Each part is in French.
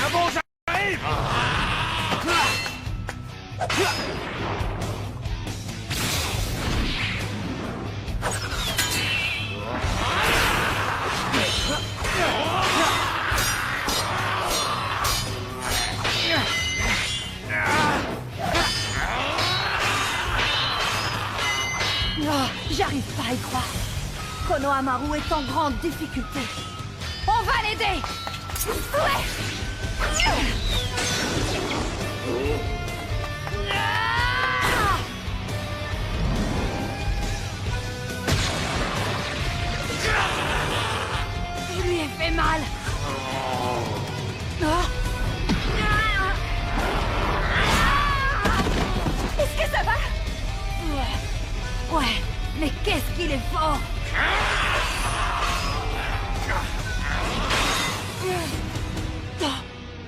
Tiens bon, j'arrive. J'arrive pas à y croire. Konohamaru est en grande difficulté. On va l'aider. Ouais. Je lui ai fait mal. Est-ce que ça va? Ouais, mais qu'est-ce qu'il est fort!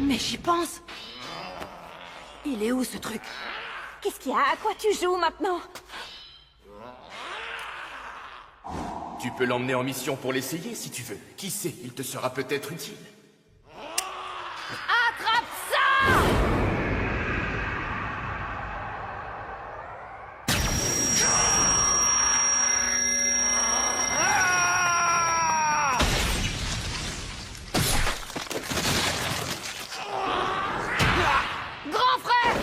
Mais j'y pense. Il est où ce truc? Qu'est-ce qu'il y a? À quoi tu joues maintenant? Tu peux l'emmener en mission pour l'essayer si tu veux. Qui sait, il te sera peut-être utile. Attrape ça! Grand frère!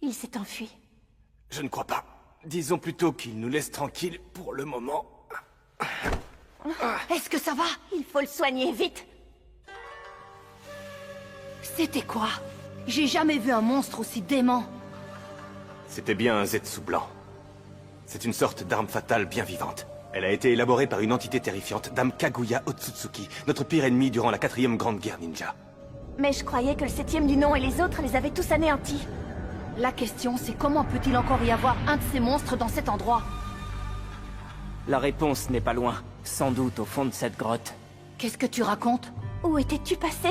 Il s'est enfui. Je ne crois pas. Disons plutôt qu'il nous laisse tranquilles pour le moment. Est-ce que ça va? Il faut le soigner, vite! C'était quoi? J'ai jamais vu un monstre aussi dément. C'était bien un Zetsu blanc. C'est une sorte d'arme fatale bien vivante. Elle a été élaborée par une entité terrifiante, Dame Kaguya Otsutsuki, notre pire ennemi durant la 4e Grande Guerre Ninja. Mais je croyais que le 7e du nom et les autres les avaient tous anéantis. La question, c'est comment peut-il encore y avoir un de ces monstres dans cet endroit? La réponse n'est pas loin. Sans doute au fond de cette grotte. Qu'est-ce que tu racontes? Où étais-tu passé?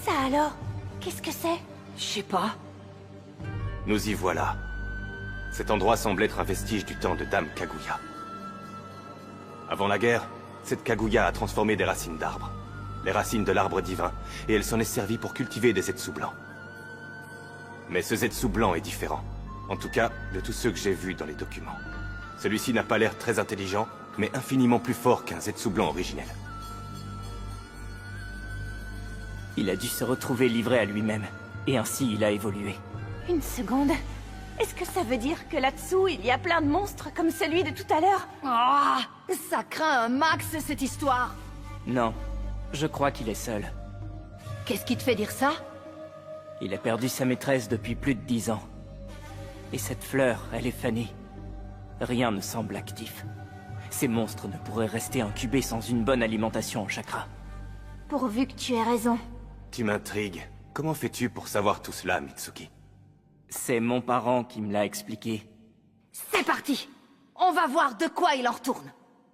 Ça alors? Qu'est-ce que c'est? Je sais pas. Nous y voilà. Cet endroit semble être un vestige du temps de Dame Kaguya. Avant la guerre, cette Kaguya a transformé des racines d'arbres. Les racines de l'arbre divin, et elle s'en est servie pour cultiver des Zetsu blancs. Mais ce Zetsu blanc est différent. En tout cas, de tous ceux que j'ai vus dans les documents. Celui-ci n'a pas l'air très intelligent, mais infiniment plus fort qu'un Zetsu blanc originel. Il a dû se retrouver livré à lui-même. Et ainsi, il a évolué. Une seconde. Est-ce que ça veut dire que là-dessous, il y a plein de monstres comme celui de tout à l'heure? Ah, ça craint un max, cette histoire. Non, je crois qu'il est seul. Qu'est-ce qui te fait dire ça? Il a perdu sa maîtresse depuis plus de 10 ans. Et cette fleur, elle est fanée. Rien ne semble actif. Ces monstres ne pourraient rester incubés sans une bonne alimentation en chakra. Pourvu que tu aies raison. Tu m'intrigues. Comment fais-tu pour savoir tout cela, Mitsuki? C'est mon parent qui me l'a expliqué. C'est parti! On va voir de quoi il en retourne.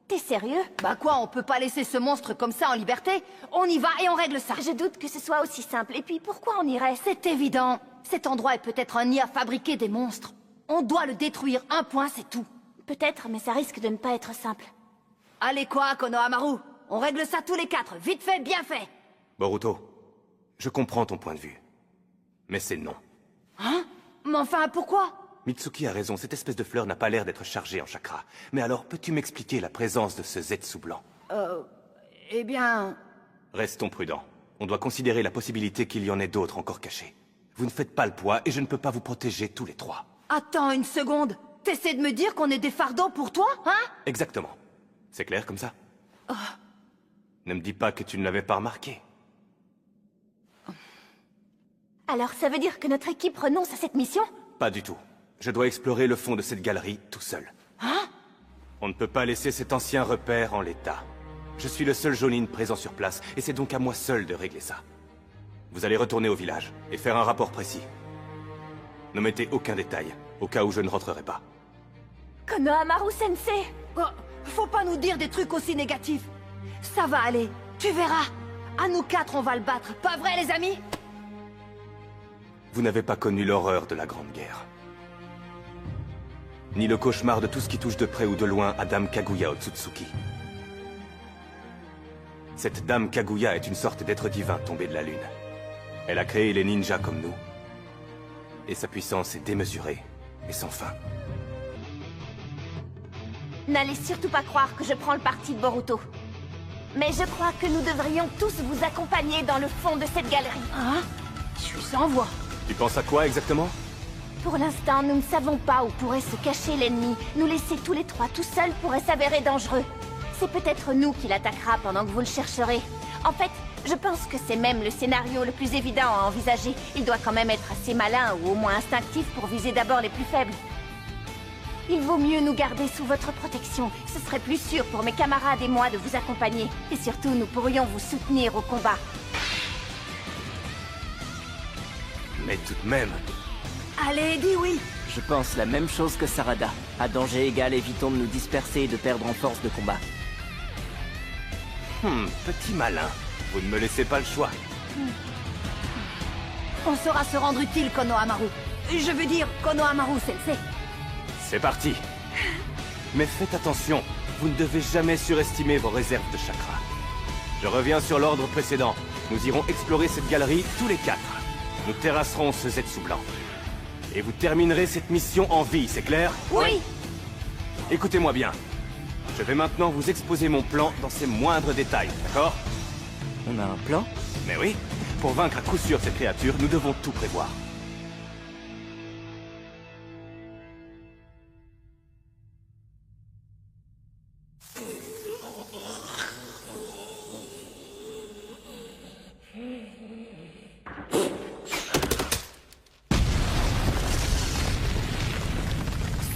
T'es sérieux? Bah quoi, on peut pas laisser ce monstre comme ça en liberté? On y va et on règle ça. Je doute que ce soit aussi simple. Et puis pourquoi on irait? C'est évident. Cet endroit est peut-être un nid à fabriquer des monstres. On doit le détruire, un point, c'est tout. Peut-être, mais ça risque de ne pas être simple. Allez quoi, Konohamaru? On règle ça tous les 4, vite fait, bien fait. Boruto, je comprends ton point de vue. Mais c'est non. Hein? Mais enfin, pourquoi? Mitsuki a raison, cette espèce de fleur n'a pas l'air d'être chargée en chakra. Mais alors, peux-tu m'expliquer la présence de ce Zetsu blanc? Eh bien... Restons prudents. On doit considérer la possibilité qu'il y en ait d'autres encore cachés. Vous ne faites pas le poids et je ne peux pas vous protéger tous les 3. Attends une seconde. T'essaies de me dire qu'on est des fardeaux pour toi, hein? Exactement. C'est clair comme ça? Ne me dis pas que tu ne l'avais pas remarqué. Alors ça veut dire que notre équipe renonce à cette mission? Pas du tout. Je dois explorer le fond de cette galerie tout seul. Hein? On ne peut pas laisser cet ancien repère en l'état. Je suis le seul Jonin présent sur place, et c'est donc à moi seul de régler ça. Vous allez retourner au village, et faire un rapport précis. N'omettez aucun détail, au cas où je ne rentrerai pas. Konohamaru Sensei! Oh, faut pas nous dire des trucs aussi négatifs. Ça va aller, tu verras. À nous 4, on va le battre, pas vrai les amis? Vous n'avez pas connu l'horreur de la Grande Guerre. Ni le cauchemar de tout ce qui touche de près ou de loin à Dame Kaguya Otsutsuki. Cette Dame Kaguya est une sorte d'être divin tombé de la Lune. Elle a créé les ninjas comme nous. Et sa puissance est démesurée et sans fin. N'allez surtout pas croire que je prends le parti de Boruto. Mais je crois que nous devrions tous vous accompagner dans le fond de cette galerie. Hein? Je suis sans voix. Tu penses à quoi exactement? Pour l'instant, nous ne savons pas où pourrait se cacher l'ennemi. Nous laisser tous les trois tout seuls pourrait s'avérer dangereux. C'est peut-être nous qui l'attaquera pendant que vous le chercherez. En fait, je pense que c'est même le scénario le plus évident à envisager. Il doit quand même être assez malin ou au moins instinctif pour viser d'abord les plus faibles. Il vaut mieux nous garder sous votre protection. Ce serait plus sûr pour mes camarades et moi de vous accompagner. Et surtout, nous pourrions vous soutenir au combat. Mais tout de même... Allez, dis oui. Je pense la même chose que Sarada. À danger égal, évitons de nous disperser et de perdre en force de combat. Petit malin. Vous ne me laissez pas le choix. On saura se rendre utile, Konohamaru. Je veux dire, Konohamaru Sensei. C'est parti. Mais faites attention, vous ne devez jamais surestimer vos réserves de chakra. Je reviens sur l'ordre précédent. Nous irons explorer cette galerie tous les 4. Nous terrasserons ce Zetsu blanc. Et vous terminerez cette mission en vie, c'est clair? Oui. Écoutez-moi bien. Je vais maintenant vous exposer mon plan dans ses moindres détails, d'accord? On a un plan? Mais oui, pour vaincre à coup sûr cette créature, nous devons tout prévoir.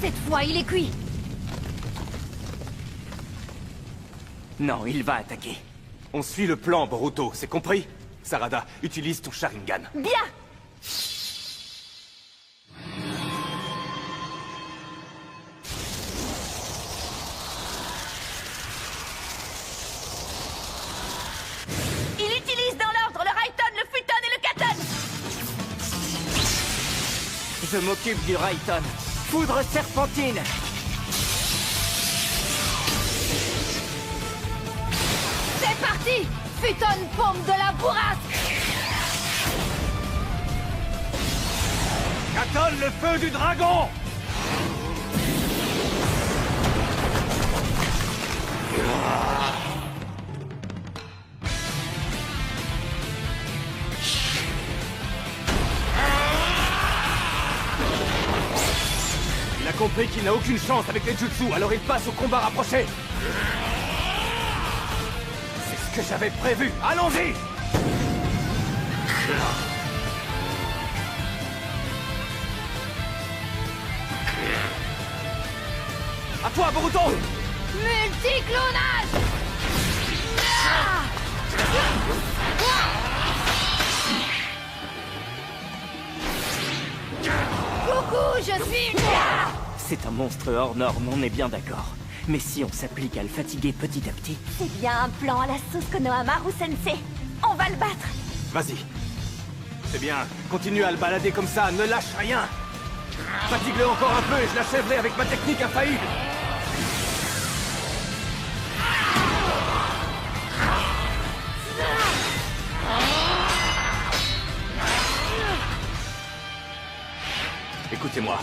Cette fois, il est cuit. Non, il va attaquer. On suit le plan, Boruto, c'est compris? Sarada, utilise ton Sharingan. Bien! Il utilise dans l'ordre le Raiton, le Futon et le Katon! Je m'occupe du Raiton. Foudre serpentine! C'est parti. Futon pompe de la bourrasque. Katon, le feu du dragon! Il a compris qu'il n'a aucune chance avec les jutsu, alors il passe au combat rapproché. C'est ce que j'avais prévu. Allons-y! À toi, Boruto! Multiclonage. Coucou, je suis... C'est un monstre hors norme, on est bien d'accord. Mais si on s'applique à le fatiguer petit à petit... C'est bien un plan à la sauce Konohamaru Sensei. On va le battre. Vas-y. C'est bien. Continue à le balader comme ça, ne lâche rien. Fatigue-le encore un peu et je l'achèverai avec ma technique infaillible. Écoutez-moi.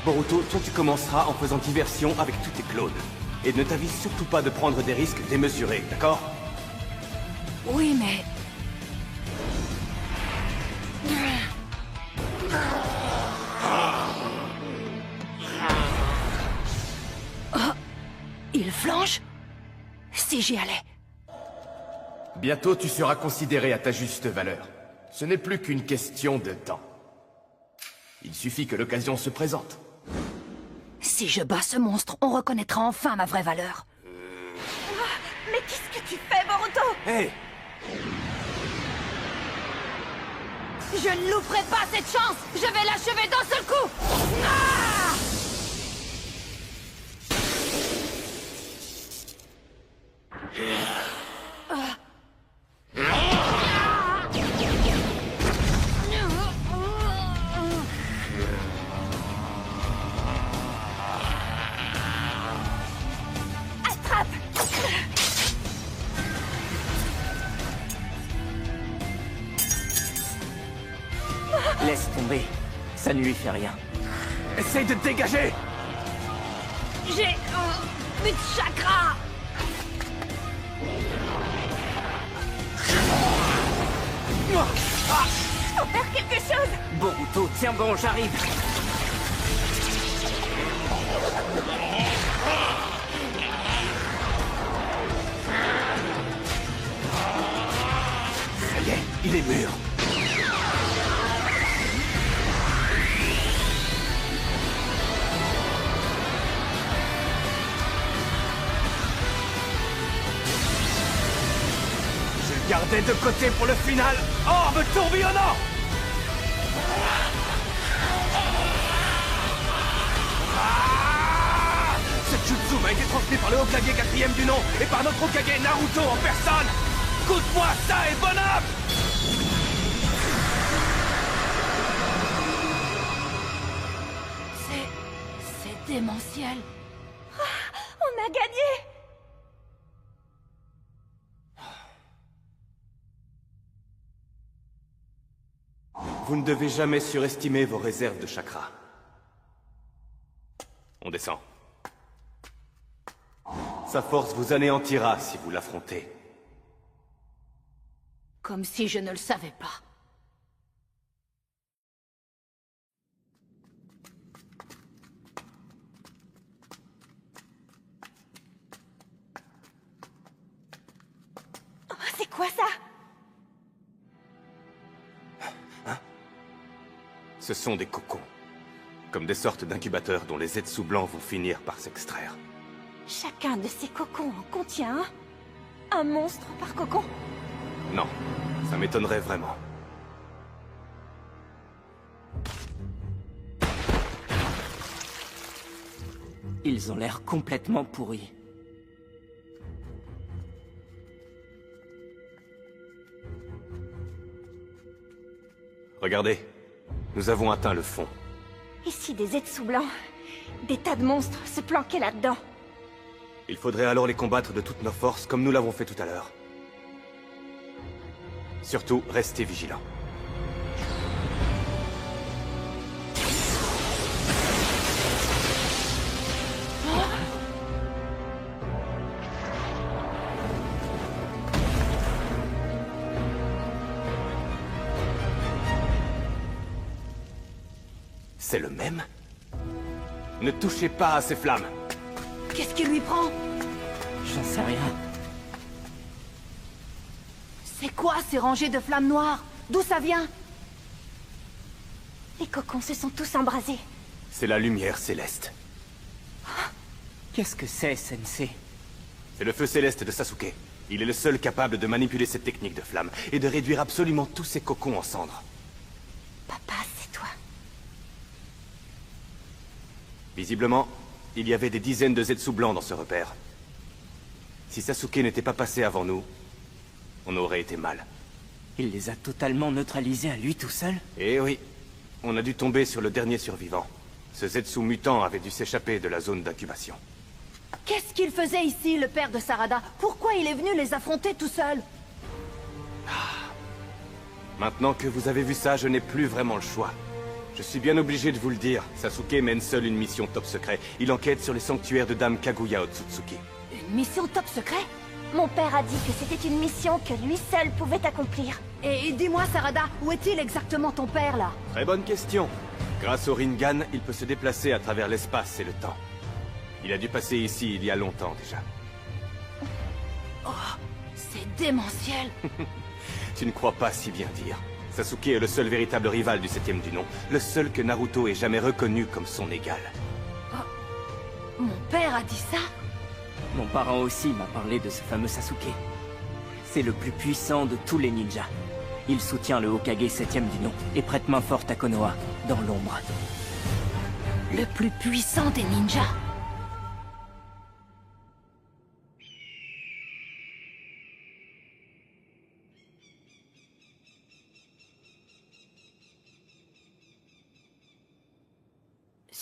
Boruto, toi tu commenceras en faisant diversion avec tous tes clones. Et ne t'avise surtout pas de prendre des risques démesurés, d'accord? Oui, mais... Oh, il flanche? Si j'y allais. Bientôt tu seras considéré à ta juste valeur. Ce n'est plus qu'une question de temps. Il suffit que l'occasion se présente. Si je bats ce monstre, on reconnaîtra enfin ma vraie valeur. Mais qu'est-ce que tu fais, Boruto? Hé! Je ne louperai pas cette chance. Je vais l'achever d'un seul coup. Ah! Attrape! Laisse tomber. Ça ne lui fait rien. Essaye de te dégager! J'ai... plus de chakra. Faut faire quelque chose! Boruto, tiens bon, j'arrive. Ça y est, il est mûr. Je le gardais de côté pour le final. Orbe tourbillonnant! Cette jutsu m'a été transmis par le Hokage 4e du nom et par notre Hokage Naruto en personne. Écoute-moi ça et bonhomme! C'est démentiel. On a gagné! Vous ne devez jamais surestimer vos réserves de chakra. On descend. Sa force vous anéantira si vous l'affrontez. Comme si je ne le savais pas. Oh, c'est quoi ça? Ce sont des cocons. Comme des sortes d'incubateurs dont les Zetsu blancs vont finir par s'extraire. Chacun de ces cocons en contient un? Un monstre par cocon? Non, ça m'étonnerait vraiment. Ils ont l'air complètement pourris. Regardez, nous avons atteint le fond. Ici des Zetsu blancs. Des tas de monstres se planquaient là-dedans. Il faudrait alors les combattre de toutes nos forces comme nous l'avons fait tout à l'heure. Surtout, restez vigilants. C'est le même? Ne touchez pas à ces flammes! Qu'est-ce qui lui prend? J'en sais rien. C'est quoi ces rangées de flammes noires? D'où ça vient? Les cocons se sont tous embrasés. C'est la lumière céleste. Qu'est-ce que c'est, Sensei? C'est le feu céleste de Sasuke. Il est le seul capable de manipuler cette technique de flamme et de réduire absolument tous ces cocons en cendres. Papa, c'est toi. Visiblement, il y avait des dizaines de Zetsu blancs dans ce repère. Si Sasuke n'était pas passé avant nous, on aurait été mal. Il les a totalement neutralisés à lui tout seul? Eh oui, on a dû tomber sur le dernier survivant. Ce Zetsu mutant avait dû s'échapper de la zone d'incubation. Qu'est-ce qu'il faisait ici, le père de Sarada? Pourquoi il est venu les affronter tout seul? Maintenant que vous avez vu ça, je n'ai plus vraiment le choix. Je suis bien obligé de vous le dire, Sasuke mène seul une mission top secret. Il enquête sur les sanctuaires de Dame Kaguya Otsutsuki. Une mission top secret? Mon père a dit que c'était une mission que lui seul pouvait accomplir. Et dis-moi, Sarada, où est-il exactement ton père, là? Très bonne question. Grâce au Rinnegan, il peut se déplacer à travers l'espace et le temps. Il a dû passer ici il y a longtemps déjà. C'est démentiel. Tu ne crois pas si bien dire. Sasuke est le seul véritable rival du 7e du nom. Le seul que Naruto ait jamais reconnu comme son égal. Mon père a dit ça? Mon parent aussi m'a parlé de ce fameux Sasuke. C'est le plus puissant de tous les ninjas. Il soutient le Hokage 7e du nom et prête main forte à Konoha, dans l'ombre. Le plus puissant des ninjas?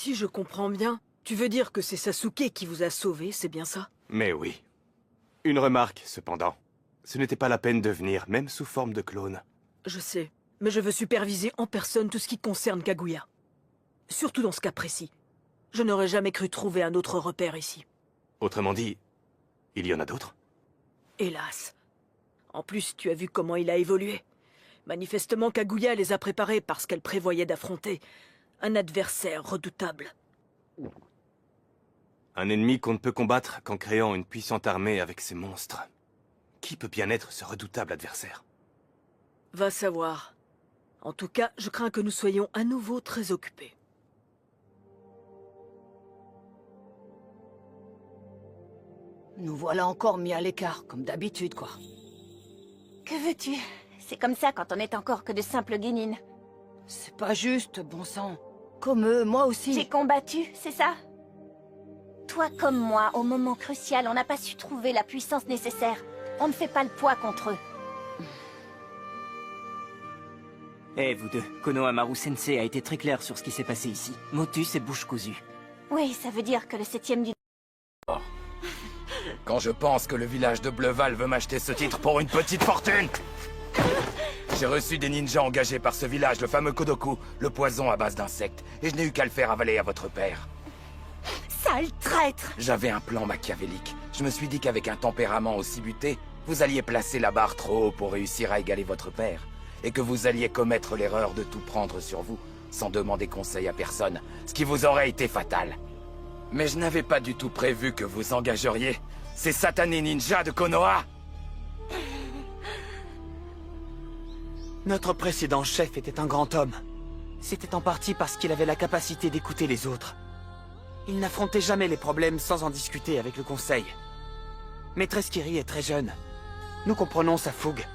Si je comprends bien, tu veux dire que c'est Sasuke qui vous a sauvé, c'est bien ça? Mais oui. Une remarque, cependant. Ce n'était pas la peine de venir, même sous forme de clone. Je sais, mais je veux superviser en personne tout ce qui concerne Kaguya. Surtout dans ce cas précis. Je n'aurais jamais cru trouver un autre repère ici. Autrement dit, il y en a d'autres? Hélas. En plus, tu as vu comment il a évolué. Manifestement, Kaguya les a préparés parce qu'elle prévoyait d'affronter un adversaire redoutable. Un ennemi qu'on ne peut combattre qu'en créant une puissante armée avec ces monstres. Qui peut bien être ce redoutable adversaire? Va savoir. En tout cas, je crains que nous soyons à nouveau très occupés. Nous voilà encore mis à l'écart, comme d'habitude, quoi. Que veux-tu? C'est comme ça quand on n'est encore que de simples guénines. C'est pas juste, bon sang. Comme eux, moi aussi. J'ai combattu, c'est ça? Toi comme moi, au moment crucial, on n'a pas su trouver la puissance nécessaire. On ne fait pas le poids contre eux. Eh, vous deux, Konohamaru Sensei a été très clair sur ce qui s'est passé ici. Motus et bouche cousue. Oui, ça veut dire que le 7e du... Quand je pense que le village de Bleuval veut m'acheter ce titre pour une petite fortune. J'ai reçu des ninjas engagés par ce village, le fameux Kodoku, le poison à base d'insectes, et je n'ai eu qu'à le faire avaler à votre père. Sale traître! J'avais un plan machiavélique. Je me suis dit qu'avec un tempérament aussi buté, vous alliez placer la barre trop haut pour réussir à égaler votre père, et que vous alliez commettre l'erreur de tout prendre sur vous, sans demander conseil à personne, ce qui vous aurait été fatal. Mais je n'avais pas du tout prévu que vous engageriez ces satanés ninjas de Konoha. Notre précédent chef était un grand homme. C'était en partie parce qu'il avait la capacité d'écouter les autres. Il n'affrontait jamais les problèmes sans en discuter avec le conseil. Maîtresse Kiri est très jeune. Nous comprenons sa fougue.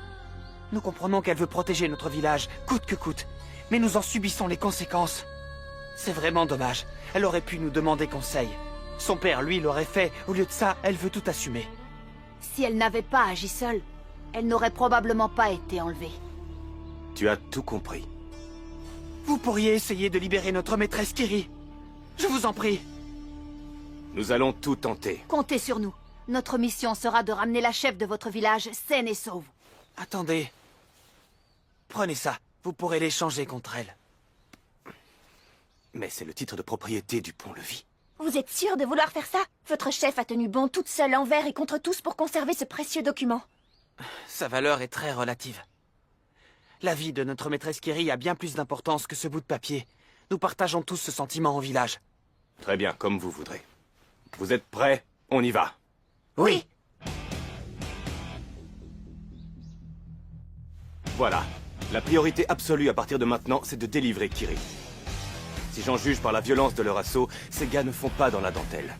Nous comprenons qu'elle veut protéger notre village, coûte que coûte. Mais nous en subissons les conséquences. C'est vraiment dommage. Elle aurait pu nous demander conseil. Son père, lui, l'aurait fait. Au lieu de ça, elle veut tout assumer. Si elle n'avait pas agi seule, elle n'aurait probablement pas été enlevée. Tu as tout compris. Vous pourriez essayer de libérer notre maîtresse Kiri. Je vous en prie. Nous allons tout tenter. Comptez sur nous. Notre mission sera de ramener la chef de votre village saine et sauve. Attendez. Prenez ça. Vous pourrez l'échanger contre elle. Mais c'est le titre de propriété du pont-levis. Vous êtes sûr de vouloir faire ça? Votre chef a tenu bon toute seule envers et contre tous pour conserver ce précieux document. Sa valeur est très relative. La vie de notre maîtresse Kiri a bien plus d'importance que ce bout de papier. Nous partageons tous ce sentiment au village. Très bien, comme vous voudrez. Vous êtes prêts? On y va. Oui. Voilà. La priorité absolue à partir de maintenant, c'est de délivrer Kiri. Si j'en juge par la violence de leur assaut, ces gars ne font pas dans la dentelle.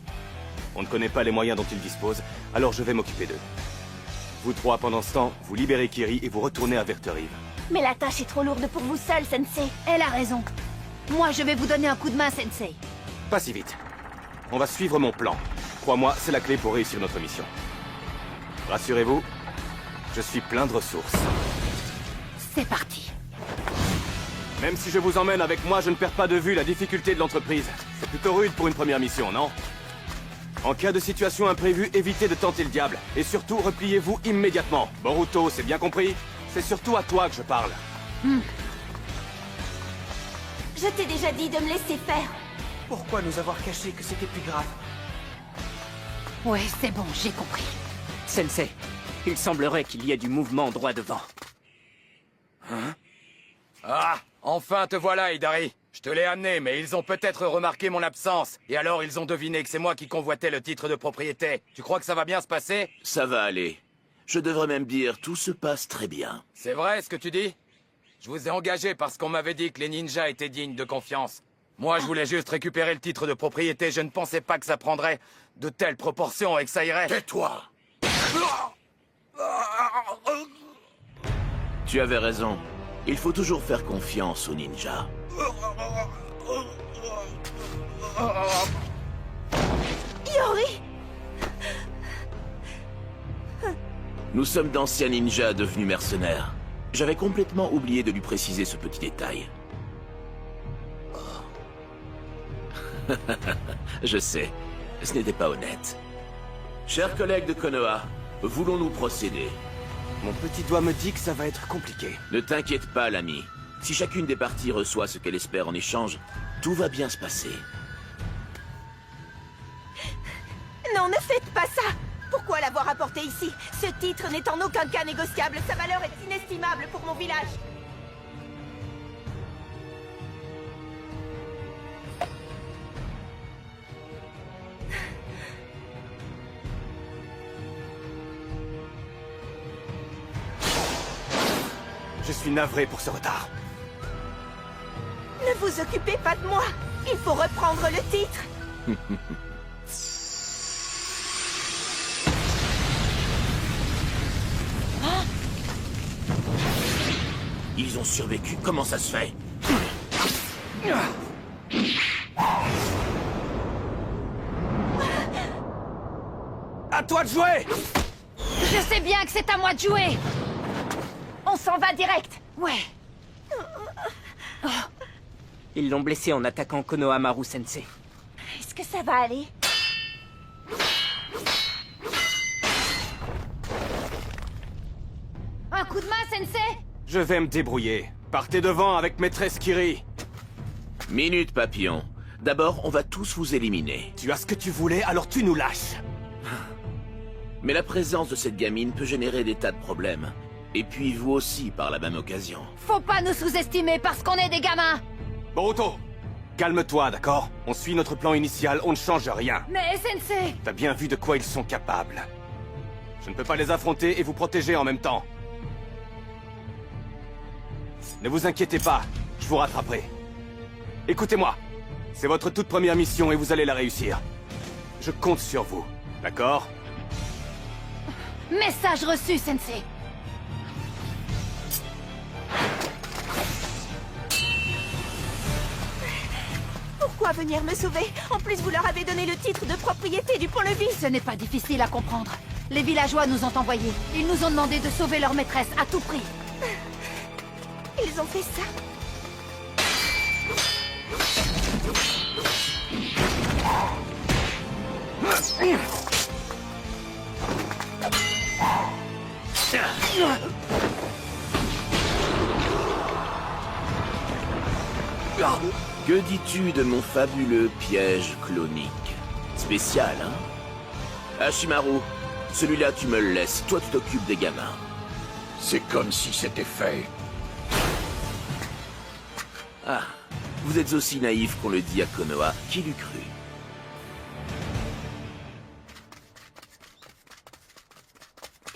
On ne connaît pas les moyens dont ils disposent, alors je vais m'occuper d'eux. Vous trois, pendant ce temps, vous libérez Kiri et vous retournez à Verterive. Mais la tâche est trop lourde pour vous seul, Sensei. Elle a raison. Moi, je vais vous donner un coup de main, Sensei. Pas si vite. On va suivre mon plan. Crois-moi, c'est la clé pour réussir notre mission. Rassurez-vous, je suis plein de ressources. C'est parti. Même si je vous emmène avec moi, je ne perds pas de vue la difficulté de l'entreprise. C'est plutôt rude pour une première mission, non? En cas de situation imprévue, évitez de tenter le diable. Et surtout, repliez-vous immédiatement. Boruto, c'est bien compris? C'est surtout à toi que je parle. Je t'ai déjà dit de me laisser faire. Pourquoi nous avoir caché que c'était plus grave? Ouais, c'est bon, j'ai compris. Sensei, il semblerait qu'il y ait du mouvement droit devant. Ah, enfin te voilà, Hidari. Je te l'ai amené, mais ils ont peut-être remarqué mon absence. Et alors ils ont deviné que c'est moi qui convoitais le titre de propriété. Tu crois que ça va bien se passer? Ça va aller. Je devrais même dire, tout se passe très bien. C'est vrai ce que tu dis? Je vous ai engagé parce qu'on m'avait dit que les ninjas étaient dignes de confiance. Moi, je voulais juste récupérer le titre de propriété. Je ne pensais pas que ça prendrait de telles proportions et que ça irait... Tais-toi! Tu avais raison. Il faut toujours faire confiance aux ninjas. Yori! Nous sommes d'anciens ninjas devenus mercenaires. J'avais complètement oublié de lui préciser ce petit détail. Je sais, ce n'était pas honnête. Chers collègues de Konoha, voulons-nous procéder? Mon petit doigt me dit que ça va être compliqué. Ne t'inquiète pas, l'ami. Si chacune des parties reçoit ce qu'elle espère en échange, tout va bien se passer. Non, ne faites pas ça! Pourquoi l'avoir apporté ici? Ce titre n'est en aucun cas négociable. Sa valeur est inestimable pour mon village. Je suis navré pour ce retard. Ne vous occupez pas de moi. Il faut reprendre le titre. Ils ont survécu, comment ça se fait? À toi de jouer! Je sais bien que c'est à moi de jouer. On s'en va direct. Ouais. Ils l'ont blessé en attaquant Konohamaru Sensei. Est-ce que ça va aller? Un coup de main, Sensei? Je vais me débrouiller. Partez devant avec maîtresse Kiri. Minute, papillon. D'abord, on va tous vous éliminer. Tu as ce que tu voulais, alors tu nous lâches. Mais la présence de cette gamine peut générer des tas de problèmes. Et puis vous aussi, par la même occasion. Faut pas nous sous-estimer parce qu'on est des gamins. Boruto, calme-toi, d'accord? On suit notre plan initial, on ne change rien. Mais Sensei... T'as bien vu de quoi ils sont capables. Je ne peux pas les affronter et vous protéger en même temps. Ne vous inquiétez pas, je vous rattraperai. Écoutez-moi, c'est votre toute première mission et vous allez la réussir. Je compte sur vous, d'accord? Message reçu, Sensei. Pourquoi venir me sauver? En plus, vous leur avez donné le titre de propriété du pont-levis. Ce n'est pas difficile à comprendre. Les villageois nous ont envoyés. Ils nous ont demandé de sauver leur maîtresse à tout prix. Ils ont fait ça. Que dis-tu de mon fabuleux piège clonique? Spécial, hein? Hashimaru, celui-là tu me le laisses, toi tu t'occupes des gamins. C'est comme si c'était fait. Ah, vous êtes aussi naïf qu'on le dit à Konoha, qui l'eût cru?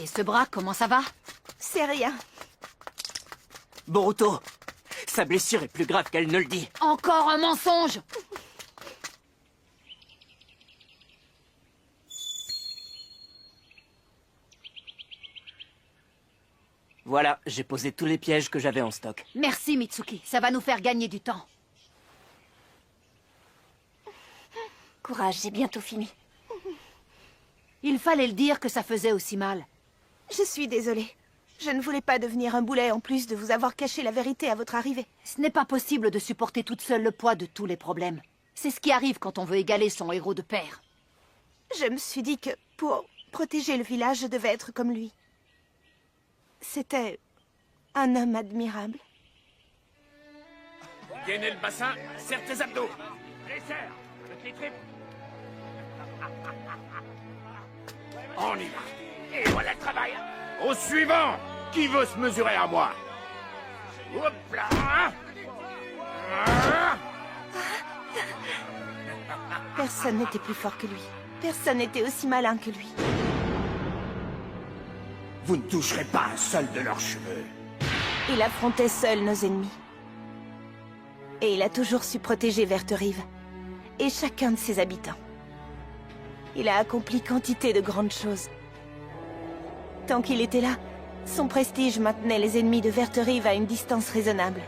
Et ce bras, comment ça va? C'est rien. Boruto, sa blessure est plus grave qu'elle ne le dit. Encore un mensonge! Voilà, j'ai posé tous les pièges que j'avais en stock. Merci, Mitsuki. Ça va nous faire gagner du temps. Courage, j'ai bientôt fini. Il fallait le dire que ça faisait aussi mal. Je suis désolée. Je ne voulais pas devenir un boulet en plus de vous avoir caché la vérité à votre arrivée. Ce n'est pas possible de supporter toute seule le poids de tous les problèmes. C'est ce qui arrive quand on veut égaler son héros de père. Je me suis dit que pour protéger le village, je devais être comme lui. C'était un homme admirable. Gainez le bassin, serre tes abdos. Les serre, le triple. On y va. Et voilà le travail. Au suivant. Qui veut se mesurer à moi? Hop là. Personne n'était plus fort que lui. Personne n'était aussi malin que lui. Vous ne toucherez pas un seul de leurs cheveux. Il affrontait seul nos ennemis. Et il a toujours su protéger Verterive. Et chacun de ses habitants. Il a accompli quantité de grandes choses. Tant qu'il était là, son prestige maintenait les ennemis de Verterive à une distance raisonnable.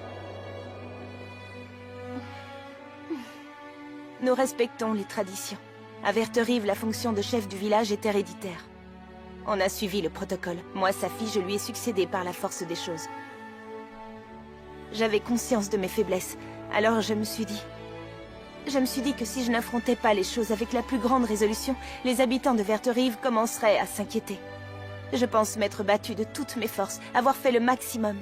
Nous respectons les traditions. À Verterive, la fonction de chef du village est héréditaire. On a suivi le protocole. Moi, sa fille, je lui ai succédé par la force des choses. J'avais conscience de mes faiblesses, alors je me suis dit... Je me suis dit que si je n'affrontais pas les choses avec la plus grande résolution, les habitants de Verterive commenceraient à s'inquiéter. Je pense m'être battue de toutes mes forces, avoir fait le maximum.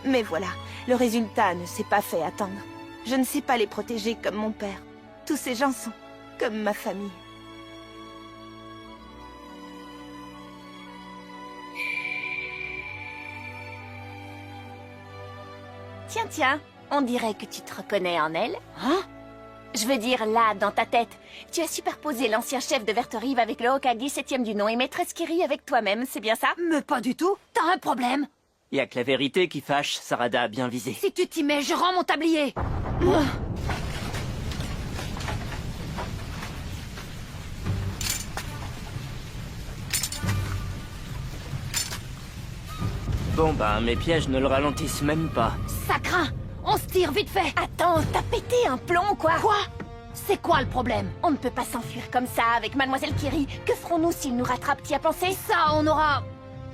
Mais voilà, le résultat ne s'est pas fait attendre. Je ne sais pas les protéger comme mon père. Tous ces gens sont comme ma famille. Tiens, on dirait que tu te reconnais en elle. Hein? Je veux dire, là, dans ta tête, tu as superposé l'ancien chef de Verterive avec le Hokage 7e du nom et Maîtresse Kiri avec toi-même, c'est bien ça? Mais pas du tout. T'as un problème? Y a que la vérité qui fâche, Sarada a bien visé. Si tu t'y mets, je rends mon tablier. Bon ben, mes pièges ne le ralentissent même pas. Ça craint. On se tire vite fait. Attends, t'as pété un plomb, quoi? Quoi? C'est quoi le problème? On ne peut pas s'enfuir comme ça avec Mademoiselle Kiri. Que ferons-nous s'il nous rattrape? T'y as pensé? Ça, on aura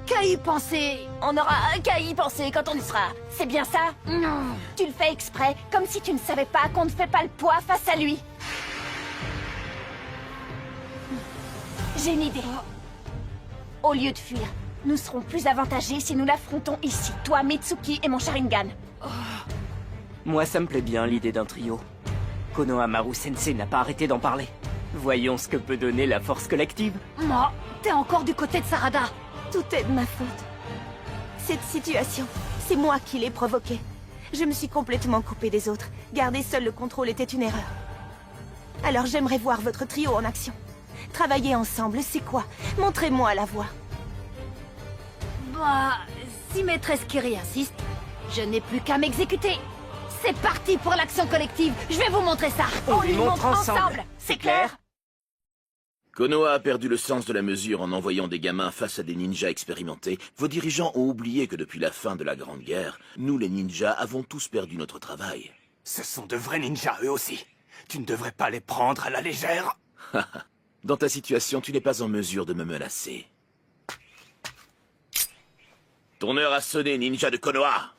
qu'à y penser. On aura qu'à y penser quand on y sera. C'est bien ça? Non. Tu le fais exprès, comme si tu ne savais pas qu'on ne fait pas le poids face à lui. J'ai une idée. Au lieu de fuir, nous serons plus avantagés si nous l'affrontons ici. Toi, Mitsuki et mon Sharingan. Moi, ça me plaît bien l'idée d'un trio. Konohamaru Sensei n'a pas arrêté d'en parler. Voyons ce que peut donner la force collective. Moi, t'es encore du côté de Sarada. Tout est de ma faute. Cette situation, c'est moi qui l'ai provoquée. Je me suis complètement coupée des autres. Garder seul le contrôle était une erreur. Alors j'aimerais voir votre trio en action. Travailler ensemble, c'est quoi? Montrez-moi la voie. Bah, si Maîtresse Kiri insiste, je n'ai plus qu'à m'exécuter. C'est parti pour l'action collective. Je vais vous montrer ça. On lui montre ensemble. C'est clair? Konoha a perdu le sens de la mesure en envoyant des gamins face à des ninjas expérimentés. Vos dirigeants ont oublié que depuis la fin de la Grande Guerre, nous les ninjas avons tous perdu notre travail. Ce sont de vrais ninjas, eux aussi. Tu ne devrais pas les prendre à la légère. Dans ta situation, tu n'es pas en mesure de me menacer. Ton heure a sonné, ninja de Konoha.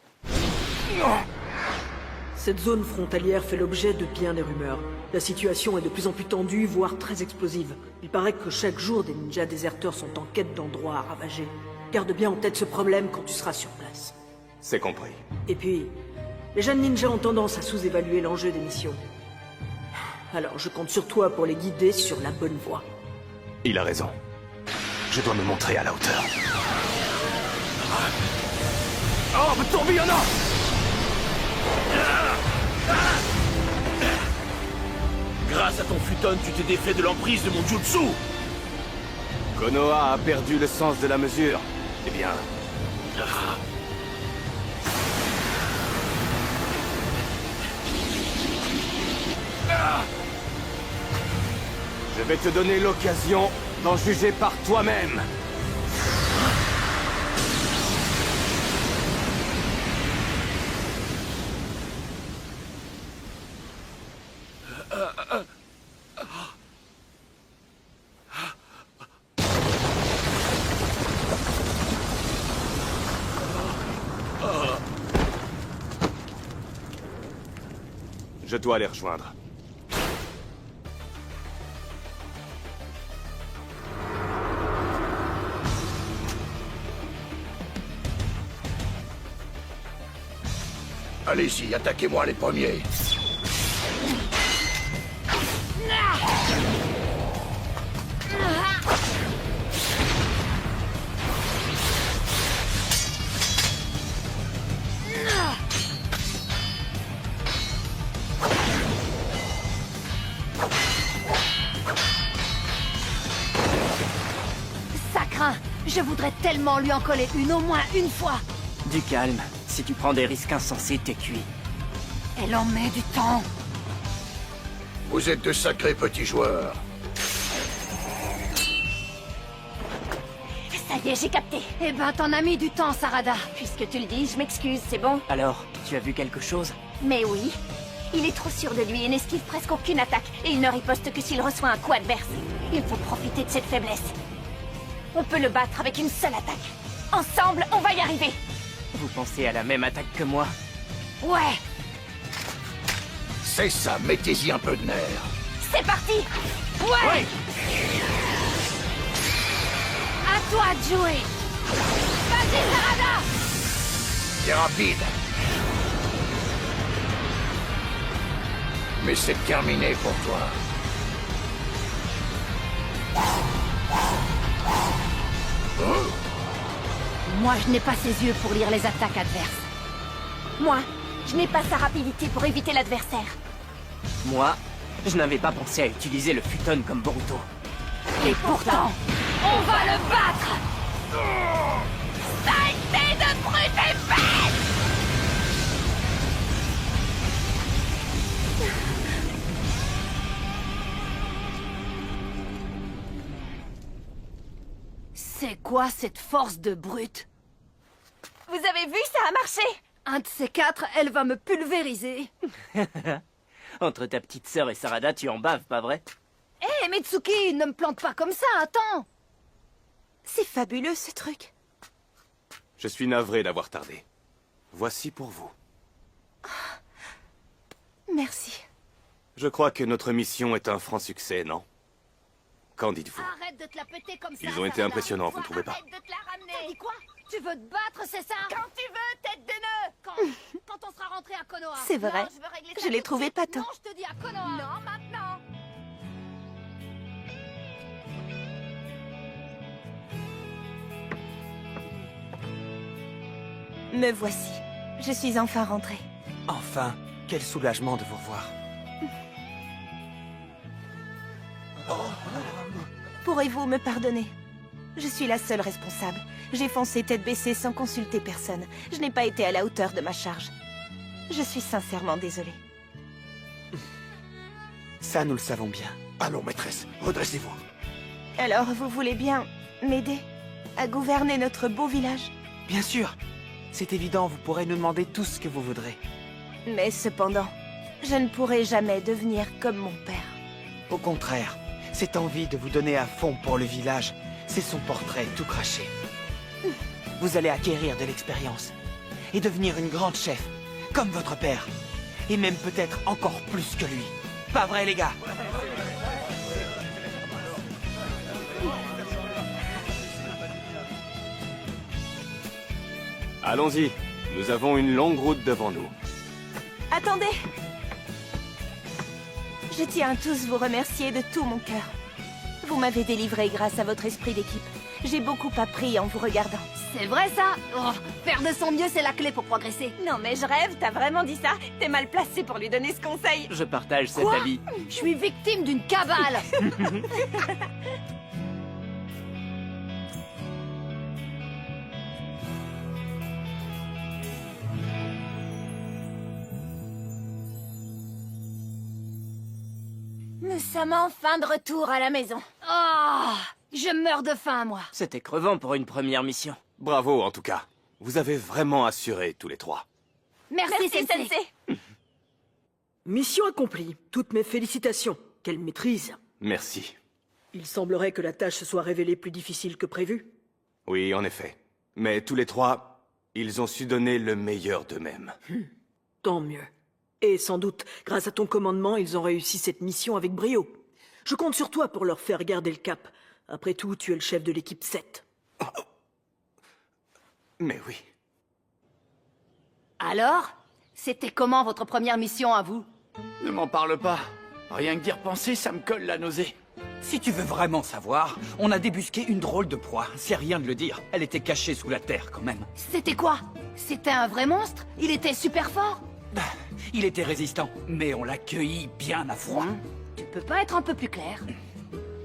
Cette zone frontalière fait l'objet de bien des rumeurs. La situation est de plus en plus tendue, voire très explosive. Il paraît que chaque jour, des ninjas déserteurs sont en quête d'endroits à ravager. Garde bien en tête ce problème quand tu seras sur place. C'est compris. Et puis, les jeunes ninjas ont tendance à sous-évaluer l'enjeu des missions. Alors je compte sur toi pour les guider sur la bonne voie. Il a raison. Je dois me montrer à la hauteur. Oh, tourbillonnant! Grâce à ton futon, tu t'es défait de l'emprise de mon jutsu. Konoha a perdu le sens de la mesure. Eh bien... Je vais te donner l'occasion d'en juger par toi-même. Je dois les rejoindre. Allez-y, attaquez-moi les premiers. Ça craint. Je voudrais tellement lui en coller une, au moins une fois. Du calme. Si tu prends des risques insensés, t'es cuit. Elle en met du temps. Vous êtes de sacrés petits joueurs. Ça y est, j'ai capté. Eh ben, t'en as mis du temps, Sarada. Puisque tu le dis, je m'excuse, c'est bon? Alors, tu as vu quelque chose? Mais oui. Il est trop sûr de lui et n'esquive presque aucune attaque. Et il ne riposte que s'il reçoit un coup adverse. Il faut profiter de cette faiblesse. On peut le battre avec une seule attaque. Ensemble, on va y arriver. Vous pensez à la même attaque que moi? Ouais. C'est ça, mettez-y un peu de nerf. C'est parti! Ouais! À toi de jouer! Vas-y, Sarada! C'est rapide. Mais c'est terminé pour toi. Moi, je n'ai pas ses yeux pour lire les attaques adverses. Moi, je n'ai pas sa rapidité pour éviter l'adversaire. Moi, je n'avais pas pensé à utiliser le futon comme Boruto. Et pourtant, On va le battre! Saleté de brute et bête! c'est quoi cette force de brute? Vous avez vu, ça a marché! Un de ces quatre, elle va me pulvériser. Entre ta petite sœur et Sarada, tu en baves, pas vrai? Hé, Mitsuki, ne me plante pas comme ça, attends! C'est fabuleux, ce truc. Je suis navré d'avoir tardé. Voici pour vous. Merci. Je crois que notre mission est un franc succès, non? Qu'en dites-vous? Arrête de te la péter comme ça. Ils ont été Sarada. impressionnants, vous ne trouvez pas? Arrête de te la ramener. T'as dit quoi? Tu veux te battre, c'est ça? Quand tu veux, tête de nœud. Quand on sera rentré à Konoha. C'est vrai. Non, je veux régler ça Je l'ai tout de trouvé suite. patent. Non, je te dis à Konoha. Non, maintenant. Me voici. Je suis enfin rentrée. Enfin, quel soulagement de vous revoir. Pourrez-vous me pardonner? Je suis la seule responsable. J'ai foncé tête baissée sans consulter personne. Je n'ai pas été à la hauteur de ma charge. Je suis sincèrement désolée. Ça, nous le savons bien. Allons, maîtresse, redressez-vous. Alors, vous voulez bien m'aider à gouverner notre beau village? Bien sûr. C'est évident, vous pourrez nous demander tout ce que vous voudrez. Mais cependant, je ne pourrai jamais devenir comme mon père. Au contraire, cette envie de vous donner à fond pour le village, c'est son portrait tout craché. Vous allez acquérir de l'expérience et devenir une grande chef, comme votre père. Et même peut-être encore plus que lui. Pas vrai, les gars? Allons-y. Nous avons une longue route devant nous. Attendez! Je tiens à tous vous remercier de tout mon cœur. Vous m'avez délivré grâce à votre esprit d'équipe. J'ai beaucoup appris en vous regardant. C'est vrai, ça? Oh, faire de son mieux, c'est la clé pour progresser. Non mais je rêve, t'as vraiment dit ça? T'es mal placé pour lui donner ce conseil. Je partage cet Quoi? avis. Je suis victime d'une cabale. Nous sommes enfin de retour à la maison. Oh, je meurs de faim, moi. C'était crevant pour une première mission. Bravo, en tout cas. Vous avez vraiment assuré, tous les trois. Merci, Merci, Sensei. Sensei. Mission accomplie. Toutes mes félicitations. Quelle maîtrise. Merci. Il semblerait que la tâche se soit révélée plus difficile que prévu. Oui, en effet. Mais tous les trois, ils ont su donner le meilleur d'eux-mêmes. Tant mieux. Et sans doute, grâce à ton commandement, ils ont réussi cette mission avec brio. Je compte sur toi pour leur faire garder le cap. Après tout, tu es le chef de l'équipe 7. Mais oui. Alors, c'était comment votre première mission à vous? Ne m'en parle pas. Rien que d'y repenser, ça me colle la nausée. Si tu veux vraiment savoir, on a débusqué une drôle de proie. C'est rien de le dire. Elle était cachée sous la terre, quand même. C'était quoi? C'était un vrai monstre? Il était super fort? Il était résistant, mais on l'a cueilli bien à froid. Tu peux pas être un peu plus clair?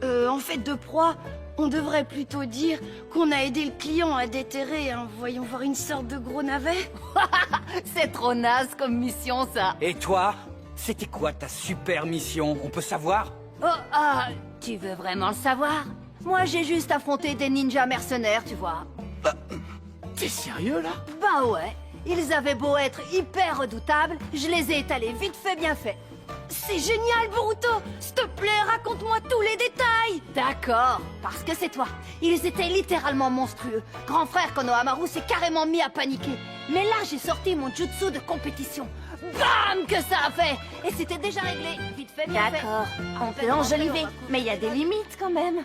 En fait, de proie, on devrait plutôt dire qu'on a aidé le client à déterrer un, voyons voir, une sorte de gros navet. C'est trop naze comme mission, ça. Et toi, c'était quoi ta super mission? On peut savoir? Oh, ah, tu veux vraiment le savoir? Moi, j'ai juste affronté des ninjas mercenaires, tu vois. T'es sérieux, là? Bah ouais. Ils avaient beau être hyper redoutables, je les ai étalés vite fait, bien fait. C'est génial, Boruto! S'il te plaît, raconte-moi tous les détails! D'accord, parce que c'est toi. Ils étaient littéralement monstrueux. Grand frère Konohamaru s'est carrément mis à paniquer. Mais là, j'ai sorti mon jutsu de compétition. Bam, que ça a fait! Et c'était déjà réglé. Vite fait, bien fait. D'accord, on peut enjoliver, mais il y a des limites quand même.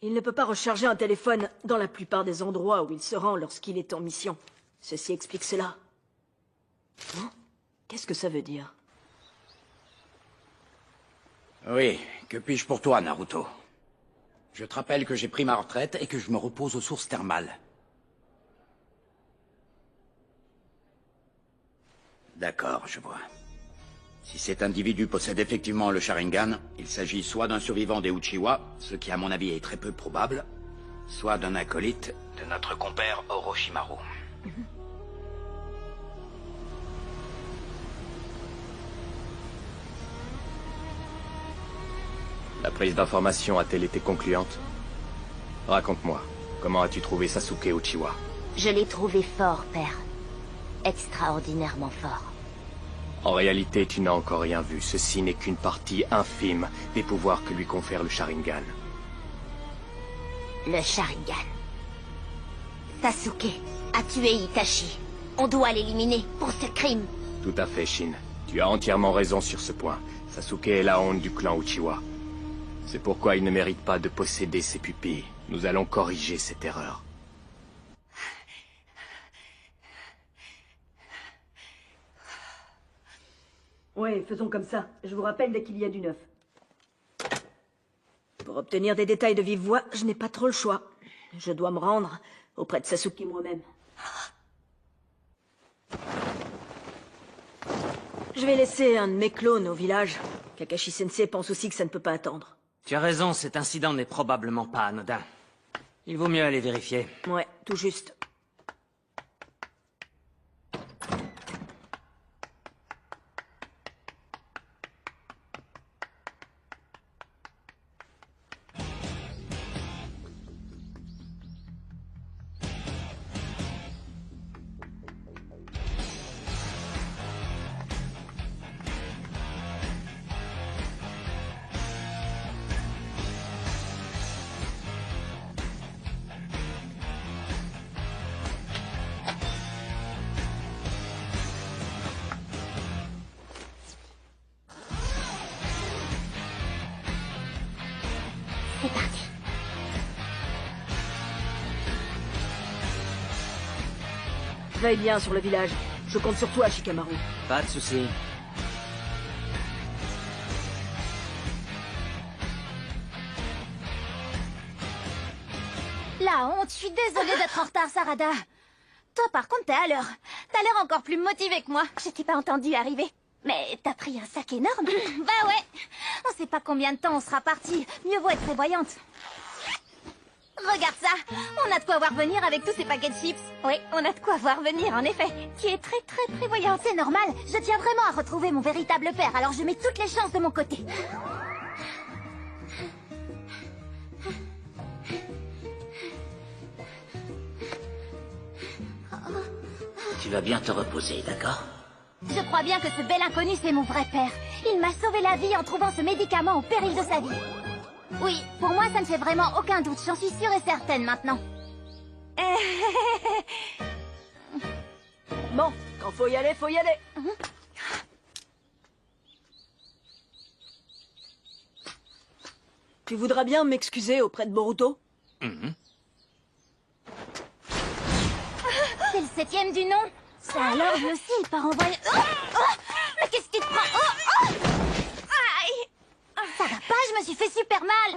Il ne peut pas recharger un téléphone dans la plupart des endroits où il se rend lorsqu'il est en mission. Ceci explique cela. Hein? Qu'est-ce que ça veut dire? Oui, que puis-je pour toi, Naruto? Je te rappelle que j'ai pris ma retraite et que je me repose aux sources thermales. D'accord, je vois. Si cet individu possède effectivement le Sharingan, il s'agit soit d'un survivant des Uchiwa, ce qui à mon avis est très peu probable, soit d'un acolyte de notre compère Orochimaru. La prise d'information a-t-elle été concluante? Raconte-moi, comment as-tu trouvé Sasuke Uchiwa? Je l'ai trouvé fort, père. Extraordinairement fort. En réalité, tu n'as encore rien vu. Ceci n'est qu'une partie infime des pouvoirs que lui confère le Sharingan. Le Sharingan. Sasuke a tué Itachi. On doit l'éliminer pour ce crime. Tout à fait, Shin. Tu as entièrement raison sur ce point. Sasuke est la honte du clan Uchiwa. C'est pourquoi il ne mérite pas de posséder ses pupilles. Nous allons corriger cette erreur. Ouais, faisons comme ça. Je vous rappelle dès qu'il y a du neuf. Pour obtenir des détails de vive voix, je n'ai pas trop le choix. Je dois me rendre auprès de Sasuke moi-même. Je vais laisser un de mes clones au village. Kakashi-sensei pense aussi que ça ne peut pas attendre. Tu as raison, cet incident n'est probablement pas anodin. Il vaut mieux aller vérifier. Ouais, tout juste. C'est parti. Veille bien sur le village. Je compte sur toi, Shikamaru. Pas de souci. La honte, je suis désolée d'être en retard, Sarada. Toi, par contre, t'es à l'heure. T'as l'air encore plus motivée que moi. Je t'ai pas entendu arriver. Mais t'as pris un sac énorme. Bah ouais. On sait pas combien de temps on sera parti. Mieux vaut être prévoyante. Regarde ça. On a de quoi voir venir avec tous ces paquets de chips. Oui, on a de quoi voir venir, en effet. Tu es très très prévoyante. C'est normal. Je tiens vraiment à retrouver mon véritable père, alors je mets toutes les chances de mon côté. Tu vas bien te reposer, d'accord? Je crois bien que ce bel inconnu, c'est mon vrai père. Il m'a sauvé la vie en trouvant ce médicament au péril de sa vie. Oui, pour moi, ça ne fait vraiment aucun doute. J'en suis sûre et certaine maintenant. Bon, quand faut y aller, faut y aller. Tu voudras bien m'excuser auprès de Boruto? C'est le 7e du nom. Ça alors, lui aussi, il part en voyage. Mais qu'est-ce que tu te prends? Aïe. Ça va pas, je me suis fait super mal.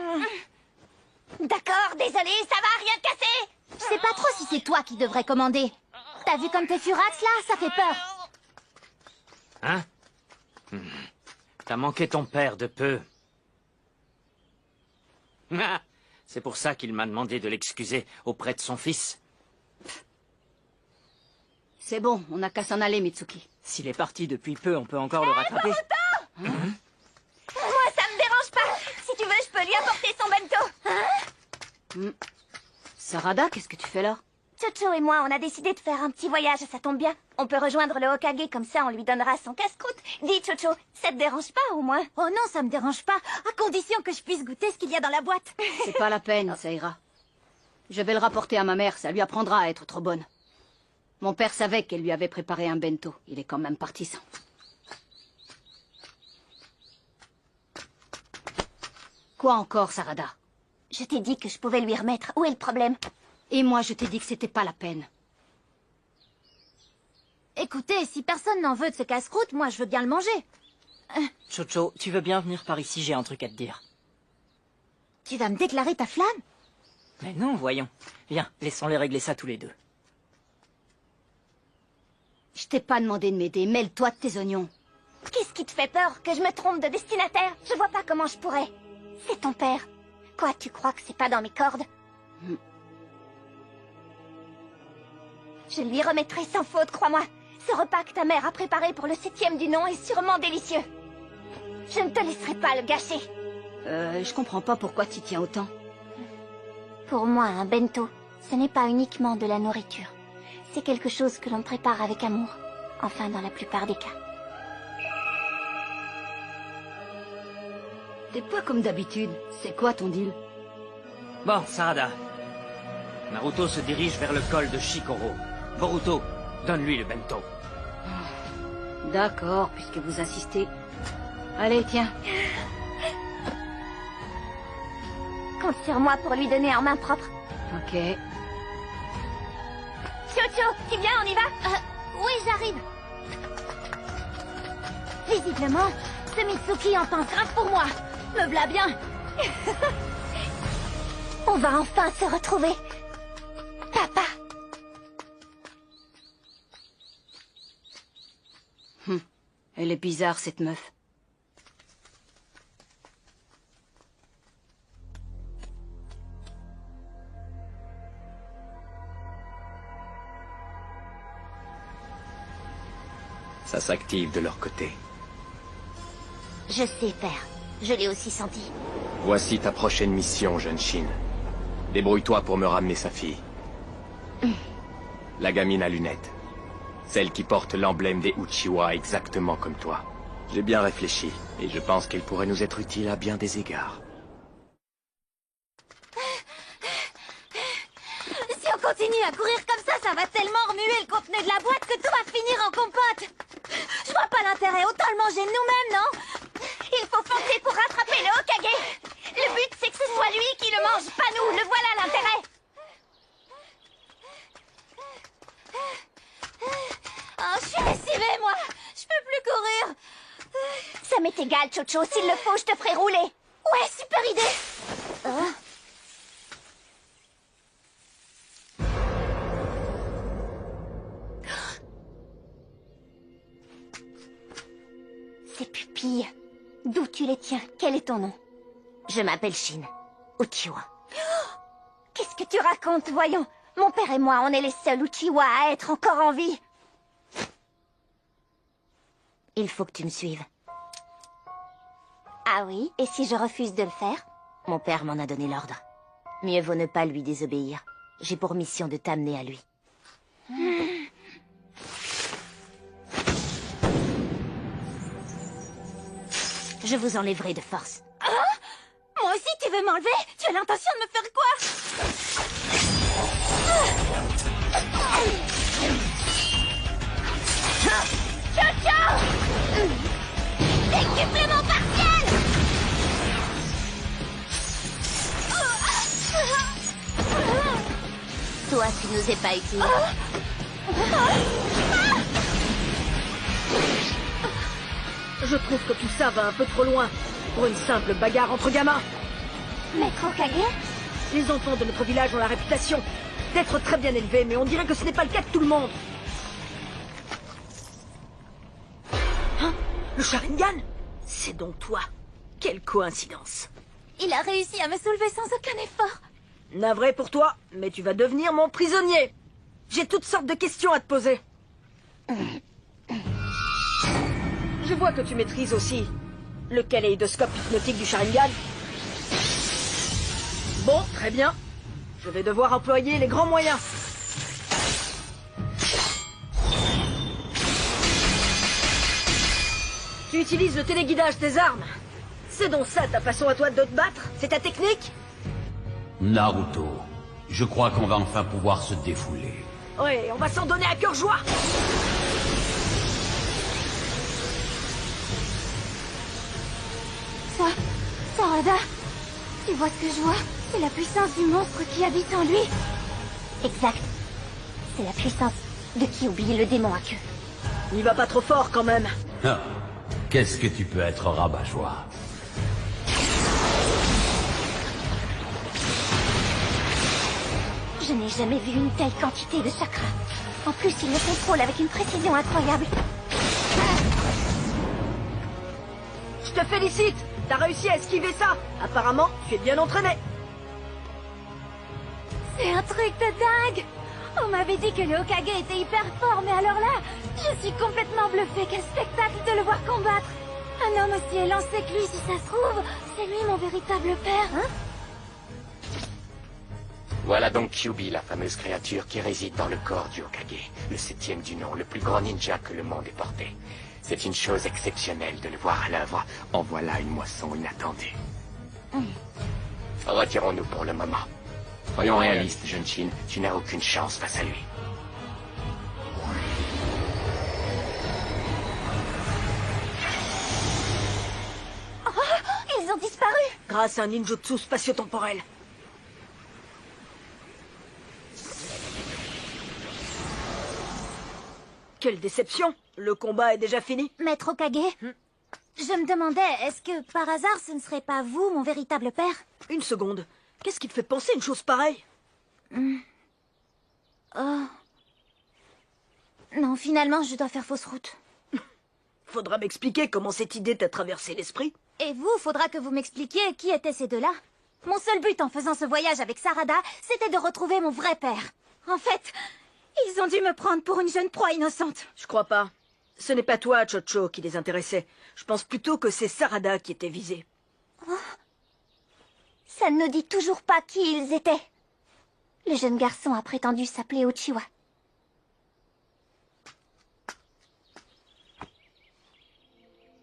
D'accord, désolé, ça va, rien de cassé. Je sais pas trop si c'est toi qui devrais commander. T'as vu comme t'es furax là? Ça fait peur. Hein? T'as manqué ton père de peu. Ah, c'est pour ça qu'il m'a demandé de l'excuser auprès de son fils. C'est bon, on n'a qu'à s'en aller, Mitsuki. S'il est parti depuis peu, on peut encore le rattraper. Moi, ça me dérange pas. Si tu veux, je peux lui apporter son bento. Sarada, qu'est-ce que tu fais là? Chocho et moi, on a décidé de faire un petit voyage, ça tombe bien. On peut rejoindre le Hokage, comme ça on lui donnera son casse-croûte. Dis, Chocho, ça te dérange pas au moins? Oh non, ça me dérange pas, à condition que je puisse goûter ce qu'il y a dans la boîte. C'est pas la peine, ça ira. Je vais le rapporter à ma mère, ça lui apprendra à être trop bonne. Mon père savait qu'elle lui avait préparé un bento. Il est quand même parti sans. Quoi encore, Sarada? Je t'ai dit que je pouvais lui remettre. Où est le problème? Et moi, je t'ai dit que c'était pas la peine. Écoutez, si personne n'en veut de ce casse-croûte, moi je veux bien le manger. Chocho, tu veux bien venir par ici, j'ai un truc à te dire. Tu vas me déclarer ta flamme? Mais non, voyons. Viens, laissons-les régler ça tous les deux. Je t'ai pas demandé de m'aider, mêle-toi de tes oignons. Qu'est-ce qui te fait peur? Que je me trompe de destinataire? Je vois pas comment je pourrais. C'est ton père. Quoi, tu crois que c'est pas dans mes cordes? Je lui remettrai sans faute, crois-moi. Ce repas que ta mère a préparé pour le 7e du nom est sûrement délicieux. Je ne te laisserai pas le gâcher. Je comprends pas pourquoi tu tiens autant. Pour moi, un bento, ce n'est pas uniquement de la nourriture. C'est quelque chose que l'on prépare avec amour. Enfin, dans la plupart des cas. T'es pas comme d'habitude. C'est quoi ton deal? Bon, Sarada. Naruto se dirige vers le col de Shikoro. Boruto, donne-lui le bento. D'accord, puisque vous insistez. Allez, tiens. Compte sur moi pour lui donner en main propre. Ok. Chocho, tu viens, on y va? Oui, j'arrive. Visiblement, ce Mitsuki en pense grave pour moi. Me v'là bien. On va enfin se retrouver. Papa. Elle est bizarre, cette meuf. Ça s'active de leur côté. Je sais, père. Je l'ai aussi senti. Voici ta prochaine mission, jeune Shin. Débrouille-toi pour me ramener sa fille. La gamine à lunettes. Celle qui porte l'emblème des Uchiwa exactement comme toi. J'ai bien réfléchi, et je pense qu'elle pourrait nous être utile à bien des égards. Si on continue à courir comme ça va tellement remuer le contenu de la boîte que tout va finir en compote. Je vois pas l'intérêt, autant le manger nous-mêmes, non? Il faut foncer pour rattraper le Hokage. Le but, c'est que ce soit lui qui le mange, pas nous. Le voilà l'intérêt. Oh, je suis lessivée, moi. Je peux plus courir. Ça m'est égal, Chocho. S'il le faut, je te ferai rouler. Ouais, super idée. Ces pupilles, d'où tu les tiens? Quel est ton nom? Je m'appelle Shin. Uchiwa. Qu'est-ce que tu racontes? Voyons. Mon père et moi, on est les seuls Uchiwa à être encore en vie. Il faut que tu me suives. Ah oui? Et si je refuse de le faire? Mon père m'en a donné l'ordre. Mieux vaut ne pas lui désobéir. J'ai pour mission de t'amener à lui. Je vous enlèverai de force. Moi aussi, tu veux m'enlever? Tu as l'intention de me faire quoi? Chocho! Décuplement partiel! Toi, tu nous es pas utile. Je trouve que tout ça va un peu trop loin pour une simple bagarre entre gamins. Maître Hokage? Les enfants de notre village ont la réputation d'être très bien élevés, mais on dirait que ce n'est pas le cas de tout le monde. Hein? Le Sharingan? C'est donc toi. Quelle coïncidence. Il a réussi à me soulever sans aucun effort. Navré pour toi, mais tu vas devenir mon prisonnier. J'ai toutes sortes de questions à te poser. Je vois que tu maîtrises aussi le kaléidoscope hypnotique du Sharingan. Bon, très bien. Je vais devoir employer les grands moyens. Tu utilises le téléguidage des armes. C'est donc ça ta façon à toi de te battre? C'est ta technique? Naruto, je crois qu'on va enfin pouvoir se défouler. Oui, on va s'en donner à cœur joie. Sarada, tu vois ce que je vois? C'est la puissance du monstre qui habite en lui. Exact. C'est la puissance de qui oublie le démon à queue. Il va pas trop fort quand même. Ah, qu'est-ce que tu peux être rabat-joie? Je n'ai jamais vu une telle quantité de chakra. En plus, il le contrôle avec une précision incroyable. Je te félicite. T'as réussi à esquiver ça. Apparemment, tu es bien entraîné. C'est un truc de dingue. On m'avait dit que le Hokage était hyper fort, mais alors là, je suis complètement bluffée. Quel spectacle de le voir combattre. Un homme aussi élancé que lui, si ça se trouve, c'est lui mon véritable père, hein? Voilà donc Kyuubi, la fameuse créature qui réside dans le corps du Hokage, le 7e du nom, le plus grand ninja que le monde ait porté. C'est une chose exceptionnelle de le voir à l'œuvre. En voilà une moisson inattendue. Retirons-nous pour le moment. Soyons réalistes, jeune Shin, tu n'as aucune chance face à lui. Oh, ils ont disparu. Grâce à un ninjutsu spatio-temporel. Quelle déception! Le combat est déjà fini. Maître Hokage, je me demandais, est-ce que par hasard ce ne serait pas vous, mon véritable père? Une seconde. Qu'est-ce qui te fait penser une chose pareille? Oh. Non, finalement, je dois faire fausse route. Faudra m'expliquer comment cette idée t'a traversé l'esprit. Et vous, faudra que vous m'expliquiez qui étaient ces deux-là. Mon seul but en faisant ce voyage avec Sarada, c'était de retrouver mon vrai père. En fait, ils ont dû me prendre pour une jeune proie innocente. Je crois pas. Ce n'est pas toi, Chocho, qui les intéressait. Je pense plutôt que c'est Sarada qui était visée. Oh. Ça ne nous dit toujours pas qui ils étaient. Le jeune garçon a prétendu s'appeler Uchiwa.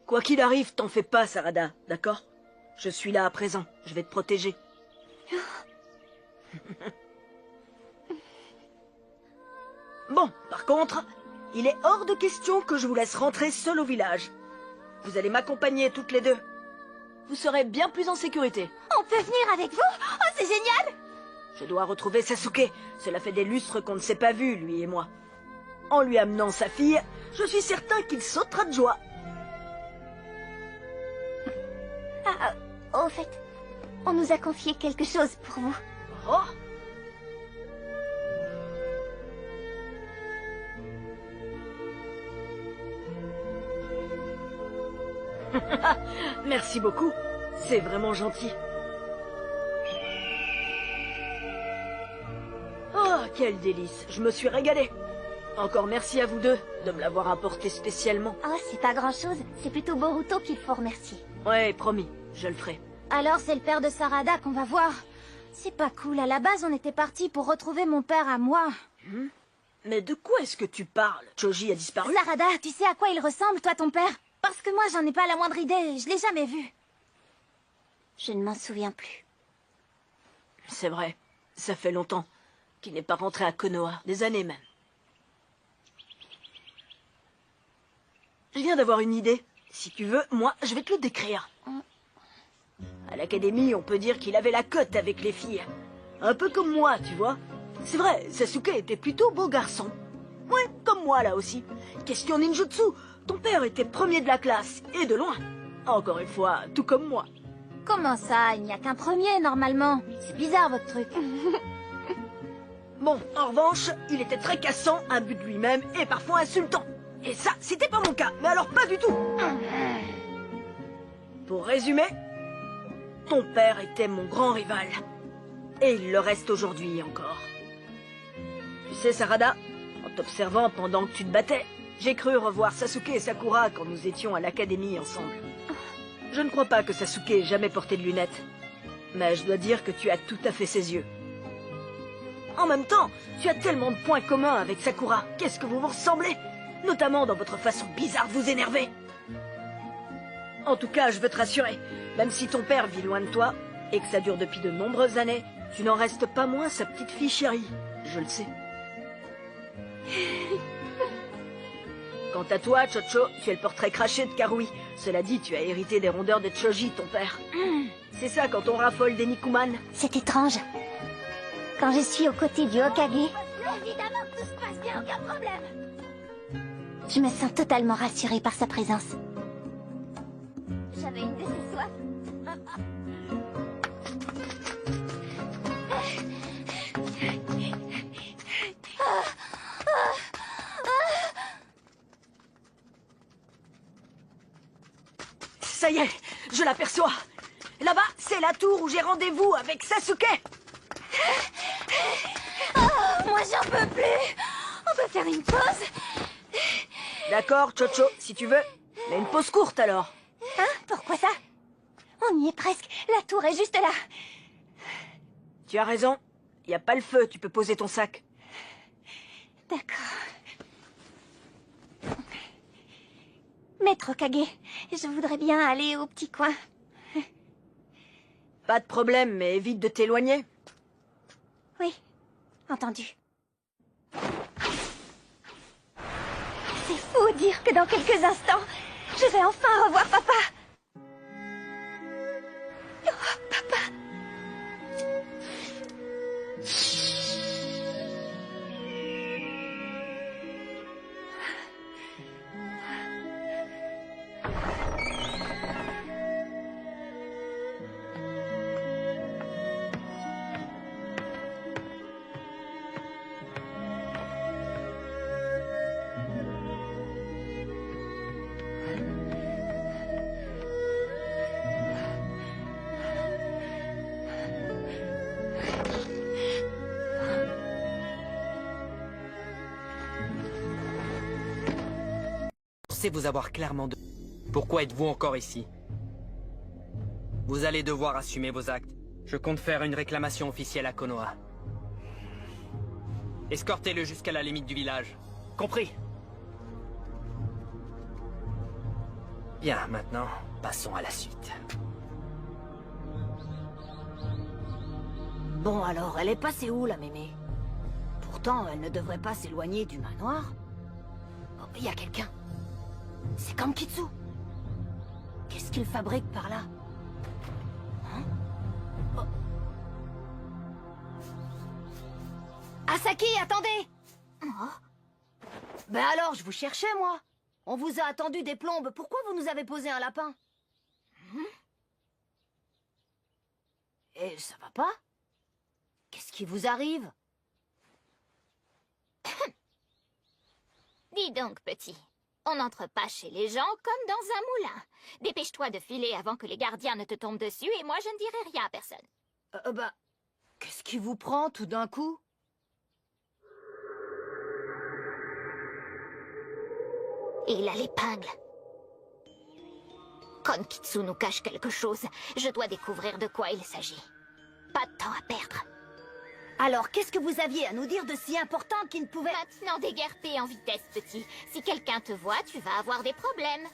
Quoi qu'il arrive, t'en fais pas, Sarada, d'accord? Je suis là à présent. Je vais te protéger. Bon, par contre, il est hors de question que je vous laisse rentrer seul au village. Vous allez m'accompagner toutes les deux. Vous serez bien plus en sécurité. On peut venir avec vous? Oh, c'est génial! Je dois retrouver Sasuke. Cela fait des lustres qu'on ne s'est pas vus, lui et moi. En lui amenant sa fille, je suis certain qu'il sautera de joie. Au fait, on nous a confié quelque chose pour vous. Oh! Merci beaucoup. C'est vraiment gentil. Oh, quel délice. Je me suis régalé. Encore merci à vous deux de me l'avoir apporté spécialement. Oh, c'est pas grand-chose. C'est plutôt Boruto qu'il faut remercier. Ouais, promis. Je le ferai. Alors c'est le père de Sarada qu'on va voir. C'est pas cool. À la base, on était partis pour retrouver mon père à moi. Mais de quoi est-ce que tu parles? Choji a disparu? Sarada, tu sais à quoi il ressemble, toi, ton père? Parce que moi, j'en ai pas la moindre idée. Je l'ai jamais vu. Je ne m'en souviens plus. C'est vrai. Ça fait longtemps qu'il n'est pas rentré à Konoha. Des années même. Je viens d'avoir une idée. Si tu veux, moi, je vais te le décrire. À l'académie, on peut dire qu'il avait la cote avec les filles. Un peu comme moi, tu vois. C'est vrai, Sasuke était plutôt beau garçon. Ouais, comme moi, là aussi. Question ninjutsu, ton père était premier de la classe, et de loin. Encore une fois, tout comme moi. Comment ça? Il n'y a qu'un premier, normalement. C'est bizarre, votre truc. Bon, en revanche, il était très cassant, imbu de lui-même, et parfois insultant. Et ça, c'était pas mon cas, mais alors pas du tout. Pour résumer, ton père était mon grand rival. Et il le reste aujourd'hui encore. Tu sais, Sarada, en t'observant pendant que tu te battais, j'ai cru revoir Sasuke et Sakura quand nous étions à l'académie ensemble. Je ne crois pas que Sasuke ait jamais porté de lunettes. Mais je dois dire que tu as tout à fait ses yeux. En même temps, tu as tellement de points communs avec Sakura. Qu'est-ce que vous vous ressemblez? Notamment dans votre façon bizarre de vous énerver. En tout cas, je veux te rassurer. Même si ton père vit loin de toi, et que ça dure depuis de nombreuses années, tu n'en restes pas moins sa petite fille chérie. Je le sais. Quant à toi, Chocho, tu es le portrait craché de Karui. Cela dit, tu as hérité des rondeurs de Choji, ton père. C'est ça quand on raffole des Nikuman. C'est étrange. Quand je suis aux côtés du Hokage, Évidemment que tout se passe bien, aucun problème. je me sens totalement rassurée par sa présence. J'avais une de ces soifs. Ça y est, je l'aperçois. Là-bas, c'est la tour où j'ai rendez-vous avec Sasuke. Moi, j'en peux plus. On peut faire une pause? D'accord, Chocho, si tu veux. Mais une pause courte alors. Hein? Pourquoi ça? On y est presque. La tour est juste là. Tu as raison. Y a pas le feu, tu peux poser ton sac. D'accord. Maître Hokage, je voudrais bien aller au petit coin. Pas de problème, mais évite de t'éloigner. Oui, entendu. C'est fou dire que dans quelques instants, je vais enfin revoir papa. Oh, papa. Vous avoir clairement de... Pourquoi êtes-vous encore ici? Vous allez devoir assumer vos actes. Je compte faire une réclamation officielle à Konoha. Escortez-le jusqu'à la limite du village. Compris? Bien, maintenant, passons à la suite. Bon alors, elle est passée où, la mémé? Pourtant, elle ne devrait pas s'éloigner du manoir. Oh, il y a quelqu'un. C'est Kankitsu. Qu'est-ce qu'il fabrique par là? Hein? Oh. Asaki, attendez! Oh. Ben alors, je vous cherchais, moi. On vous a attendu des plombes. Pourquoi vous nous avez posé un lapin? Et ça va pas? Qu'est-ce qui vous arrive? Dis donc, petit. On n'entre pas chez les gens comme dans un moulin. Dépêche-toi de filer avant que les gardiens ne te tombent dessus et moi je ne dirai rien à personne. Bah, qu'est-ce qui vous prend tout d'un coup? Il a l'épingle. Kankitsu nous cache quelque chose. Je dois découvrir de quoi il s'agit. Pas de temps à perdre. Alors, qu'est-ce que vous aviez à nous dire de si important qu'il ne pouvait... Maintenant, déguerpé en vitesse, petit. Si quelqu'un te voit, tu vas avoir des problèmes.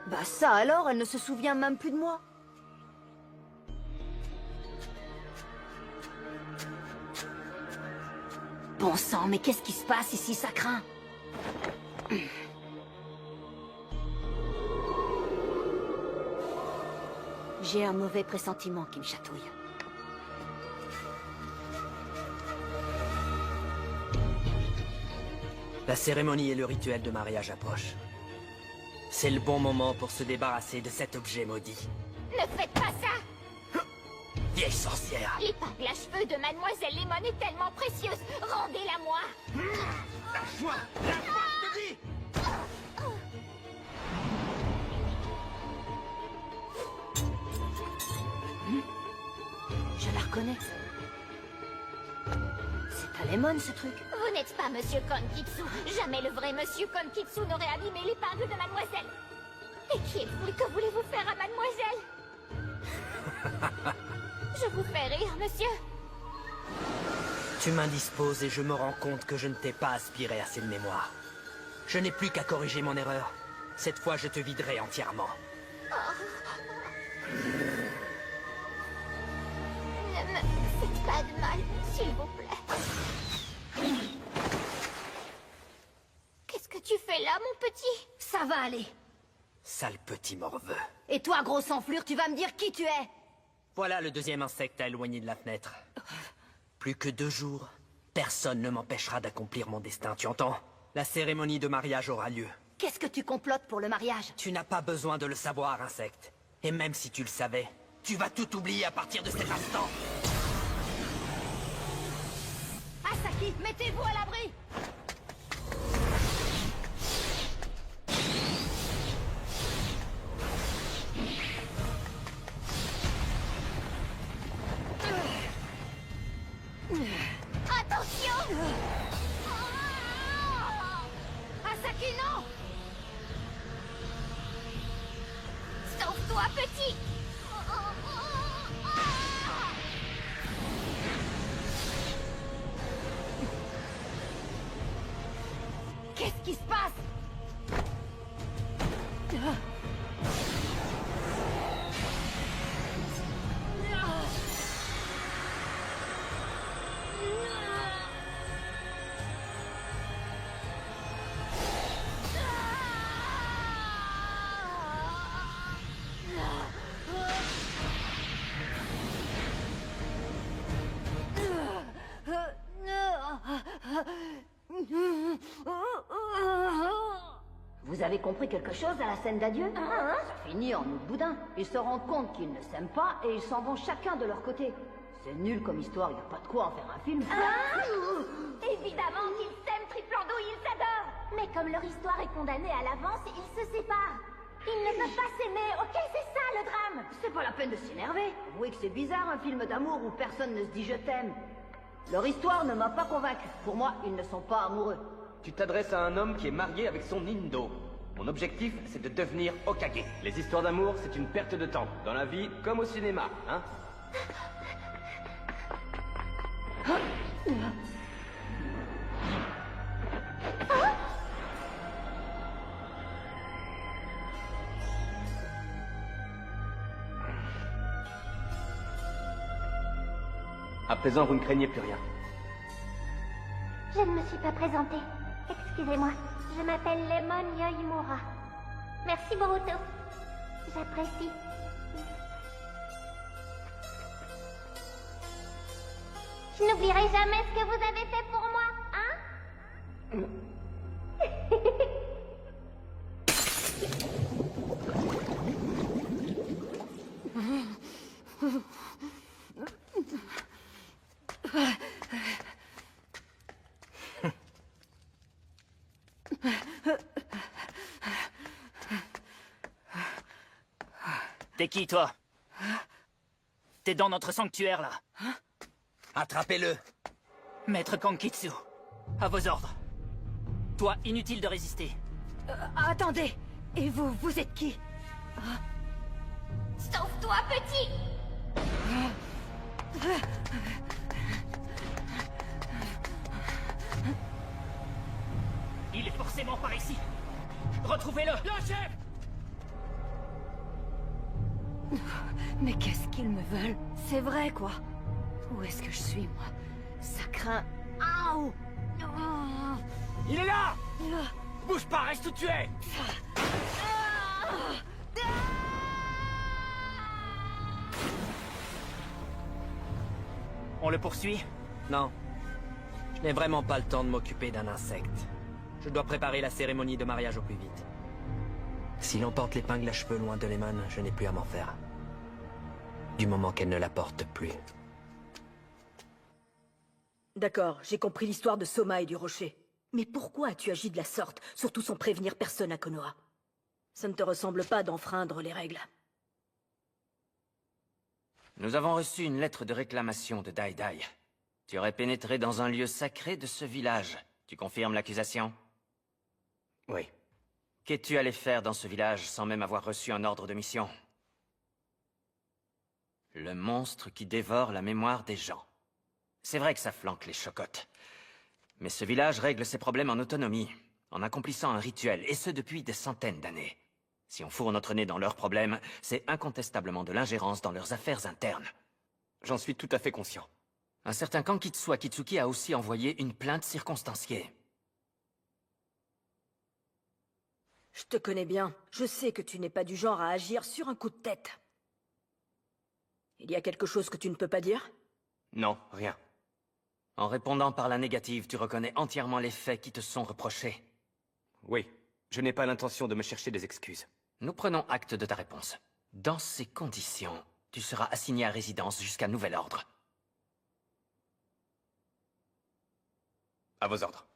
Bah ça alors, elle ne se souvient même plus de moi. Bon sang, mais qu'est-ce qui se passe ici, ça craint? J'ai un mauvais pressentiment qui me chatouille. La cérémonie et le rituel de mariage approchent. C'est le bon moment pour se débarrasser de cet objet maudit. Ne faites pas ça! Vieille sorcière! L'épingle à cheveux de Mademoiselle Lemon est tellement précieuse! Rendez-la-moi! Lâche-moi! Lâche-moi, je te dis! Je la reconnais. C'est à Lemon, ce truc. Vous n'êtes pas Monsieur Kankitsu. Jamais le vrai Monsieur Kankitsu n'aurait abîmé l'épingle de Mademoiselle. Et qui êtes-vous et que voulez-vous faire à Mademoiselle? Je vous fais rire, monsieur. Tu m'indisposes et je me rends compte que je ne t'ai pas aspiré assez de mémoire. Je n'ai plus qu'à corriger mon erreur. Cette fois, je te viderai entièrement. Ne me faites pas de mal, s'il vous plaît. Qu'est-ce que tu fais là, mon petit? Ça va aller. Sale petit morveux. Et toi, gros enflure, tu vas me dire qui tu es? Voilà le deuxième insecte à éloigner de la fenêtre. Plus que 2 jours, personne ne m'empêchera d'accomplir mon destin, tu entends? La cérémonie de mariage aura lieu. Qu'est-ce que tu complotes pour le mariage? Tu n'as pas besoin de le savoir, insecte. Et même si tu le savais, tu vas tout oublier à partir de cet instant. Asaki, mettez-vous à l'abri! Attention! Asaki, non! Sauve-toi, petit! Qu'est-ce qui se passe? Vous avez compris quelque chose à la scène d'adieu? Ça finit en autre boudin. Ils se rendent compte qu'ils ne s'aiment pas et ils s'en vont chacun de leur côté. C'est nul comme histoire, il n'y a pas de quoi en faire un film. Évidemment qu'ils s'aiment, Triplandou, ils s'adorent. Mais comme leur histoire est condamnée à l'avance, ils se séparent. Ils ne peuvent pas s'aimer, ok, c'est ça le drame. C'est pas la peine de s'énerver. Avouez que c'est bizarre un film d'amour où personne ne se dit je t'aime. Leur histoire ne m'a pas convaincu. Pour moi, ils ne sont pas amoureux. Tu t'adresses à un homme qui est marié avec son Indo. Mon objectif, c'est de devenir Hokage. Les histoires d'amour, c'est une perte de temps. Dans la vie, comme au cinéma, hein? À présent, vous ne craignez plus rien. Je ne me suis pas présentée. Excusez-moi, je m'appelle Lemon Yoimura. Merci Boruto. J'apprécie. Je n'oublierai jamais ce que vous avez fait pour moi, hein? T'es qui, toi? T'es dans notre sanctuaire, là. Attrapez-le. Maître Kankitsu, à vos ordres. Toi, inutile de résister. Attendez, et vous, vous êtes qui? Sauve-toi, petit! Il est forcément par ici. Retrouvez-le. Lâchez! Mais qu'est-ce qu'ils me veulent? C'est vrai, quoi. Où est-ce que je suis, moi? Ça craint... Aouh! Il est là! Bouge pas, reste où tu es! On le poursuit? Non. Je n'ai vraiment pas le temps de m'occuper d'un insecte. Je dois préparer la cérémonie de mariage au plus vite. S'il emporte l'épingle à cheveux loin de Lemon, je n'ai plus à m'en faire. Du moment qu'elle ne la porte plus. D'accord, j'ai compris l'histoire de Soma et du rocher. Mais pourquoi as-tu agi de la sorte, surtout sans prévenir personne à Konoha? Ça ne te ressemble pas d'enfreindre les règles. Nous avons reçu une lettre de réclamation de Dai Dai. Tu aurais pénétré dans un lieu sacré de ce village. Tu confirmes l'accusation? Oui. Qu'es-tu allé faire dans ce village sans même avoir reçu un ordre de mission? Le monstre qui dévore la mémoire des gens. C'est vrai que ça flanque les chocottes. Mais ce village règle ses problèmes en autonomie. en accomplissant un rituel, et ce depuis des centaines d'années. Si on fourre notre nez dans leurs problèmes, c'est incontestablement de l'ingérence dans leurs affaires internes. J'en suis tout à fait conscient. Un certain Kankitsu Akitsuki a aussi envoyé une plainte circonstanciée. Je te connais bien. Je sais que tu n'es pas du genre à agir sur un coup de tête. Il y a quelque chose que tu ne peux pas dire? Non, rien. En répondant par la négative, tu reconnais entièrement les faits qui te sont reprochés. Oui, je n'ai pas l'intention de me chercher des excuses. Nous prenons acte de ta réponse. Dans ces conditions, tu seras assigné à résidence jusqu'à nouvel ordre. À vos ordres.